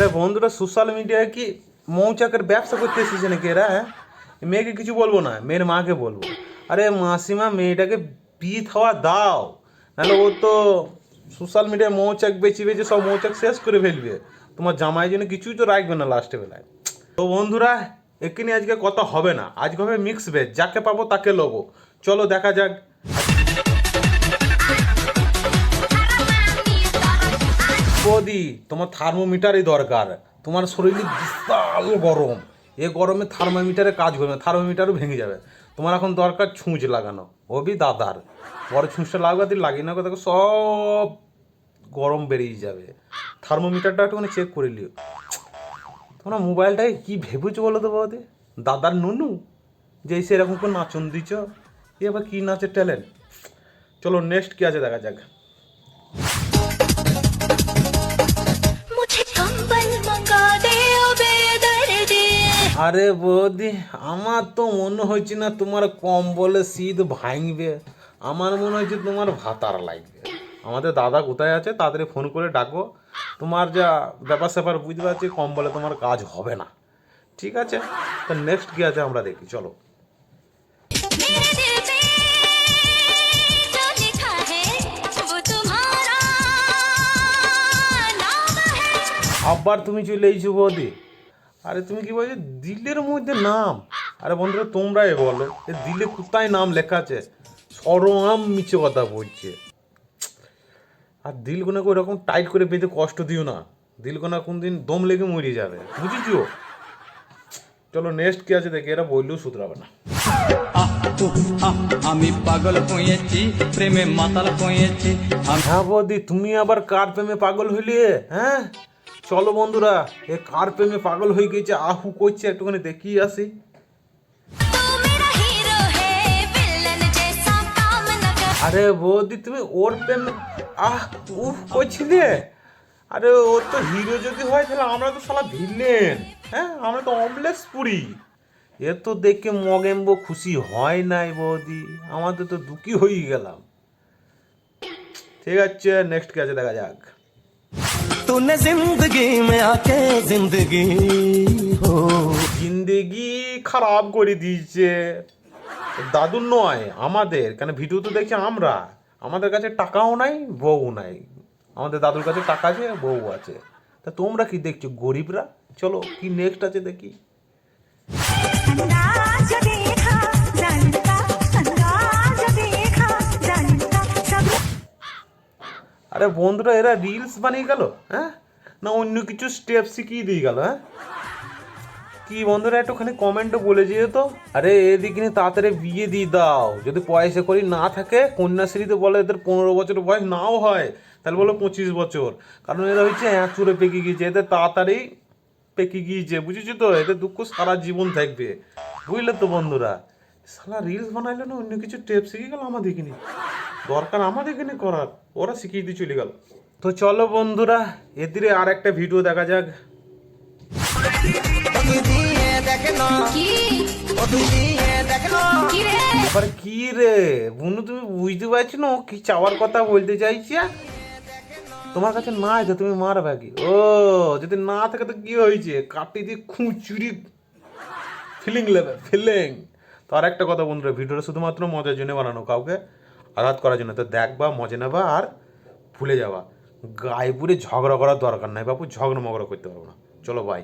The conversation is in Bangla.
আরে বন্ধুরা, সোশ্যাল মিডিয়ায় কি মৌচাকের ব্যবসা করতে এসেছে নাকি এরা? হ্যাঁ, মেয়েকে কিছু বলবো না, মেয়ের মাকে বলবো। আরে মাসিমা, মেয়েটাকে বিয়ে থাওয়া দাও, নাহলে ও তো সোশ্যাল মিডিয়ায় মৌচাক বেচে বেচে সব মৌচাক শেষ করে ফেলবে। তোমার জামাই জন্য কিছুই তো রাখবে না লাস্টে বেলায়। তো বন্ধুরা, এখানে আজকে কথা হবে না, আজকে হবে মিক্স ভেজ, যাকে পাবো তাকে লোবো। চলো দেখা যাক। বৌদি, তোমার থার্মোমিটারই দরকার, তোমার শরীরে বিশাল গরম, এ গরমে থার্মোমিটারে কাজ করবে না, থার্মোমিটারও ভেঙে যাবে। তোমার এখন দরকার ছুঁচ লাগানো, ওবি দাদার বড় ছুঁচটা লাগাতে লাগিয়ে না, দেখো সব গরম বেরিয়ে যাবে। থার্মোমিটারটা একটুখানি চেক করে লিও। তোমরা মোবাইলটাকে কী ভেবেছো বলো তো বৌদি? দাদার নুনু যে সেরকম করে নাচন দিচ্ছ, এ আবার কী নাচের ট্যালেন্ট। চলো নেক্সট কী আছে দেখা যাক। আরে বৌদি, আমার তো মনে হচ্ছে না তোমার কম্বলে শীত ভাঙবে, আমার মনে হচ্ছে তোমার ভাতার লাগবে। আমাদের দাদা কোথায় আছে, তাড়াতাড়ি ফোন করে ডাকো। তোমার যা ব্যাপার স্যাপার বুঝতে পারছি, কম্বলে তোমার কাজ হবে না। ঠিক আছে, তো নেক্সট কী আছে আমরা দেখি, চলো। আবার তুমি চলে এসেছো বৌদি। আরে তুমি কি বলছো দিলের মধ্যে নাম? আরে বন্ধুরা, তোমরাই বলো, এ দিলে কোথায় নাম লেখা আছে? সরম মিছে কথা বলছে। আর দিলগুনাকে ওরকম টাইট করে বেঁধে কষ্ট দিও না, দিলগুনা কোন দিন দম লেগে মরে যাবে, বুঝেছো? চলো নেক্সট কি আছে দেখি, এরা বললেও শুধরাবে না। আমি পাগল হয়েছি, প্রেমে মাতাল হয়েছি। হ্যাঁ বৌদি, তুমি আবার কার প্রেমে পাগল হইলে? হ্যাঁ চলো বন্ধুরা, এ কার প্রেমে পাগল হয়ে গেছে, আহু করছে, একটুখানি দেখিয়ে আসি। আরে বৌদি, তুমি ওর প্রেমে করছিলে? আরে ও তো হিরো যদি হয় তাহলে আমরা তো শালা ভিলেন। হ্যাঁ, আমরা তো অমলেস পুরি। এ তো দেখে মগেম্বো খুশি হয় নাই বৌদি, আমাদের তো দুঃখী হয়ে গেলাম। ঠিক আছে, নেক্সট কি আছে দেখা যাক। तूने जिंदगी में आके जिंदगी हो জিন্দেগি খারাপ করে দিয়েছে। দাদুর নয়, আমাদের, কেন ভিডিও তো দেখছি আমরা, আমাদের কাছে টাকাও নাই, বউ নাই। আমাদের দাদুর কাছে টাকা আছে, বউ আছে। তা তোমরা কি দেখছো গরিবরা? চলো কি নেক্সট আছে দেখি। আরে বন্ধুরা, এরা রিলস বানিয়ে গেল? হ্যাঁ, না অন্য কিছু স্টেপ শিখিয়ে দিয়ে গেল? হ্যাঁ, কি বন্ধুরা একটুখানি কমেন্টে বলে যেও তো। আরে এদিকে তাড়াতাড়ি বিয়ে দিয়ে দাও, যদি পয়সা করি না থাকে, কন্যাশ্রীতে বলে এদের 15 বছর বয়স নাও হয়, তাহলে বলো 25 বছর। কারণ এরা হচ্ছে চুরে পেকে গিয়েছে, এদের তাড়াতাড়ি পেকে গিয়েছে, বুঝেছো তো? এদের দুঃখ সারা জীবন থাকবে, বুঝলে তো বন্ধুরা? সালা রিলস বানাইলো না, অন্য কিছু টেপ শিখে গেল আমাদের কিনে, দরকার আমাদের কিনে করার, ওরা শিখিয়ে দিয়ে চলে গেল। তো চলো বন্ধুরা, এদিকে আর একটা ভিডিও দেখা যাক। এবার কি রে বুনু, তুমি বুঝতে পারছো না কি চাওয়ার কথা বলতে চাইছি? তোমার কাছে না আছে, তুমি মারবে কি? ও যদি না থাকে তো কি হয়েছে, কাটি দিয়ে খুঁচুরি ফিলিং নেবে, ফিলিং। তো আর একটা কথা বন্ধুরা, ভিডিওটা শুধুমাত্র মজার জন্য বানানো, কাউকে আঘাত করার জন্য। তো দেখবা, মজা নেবা আর ভুলে যাবা। গায়ে পুরে ঝগড়া করার দরকার নাই বাপু, ঝগড়া মগড়া করতে পারবো না। চলো বাই।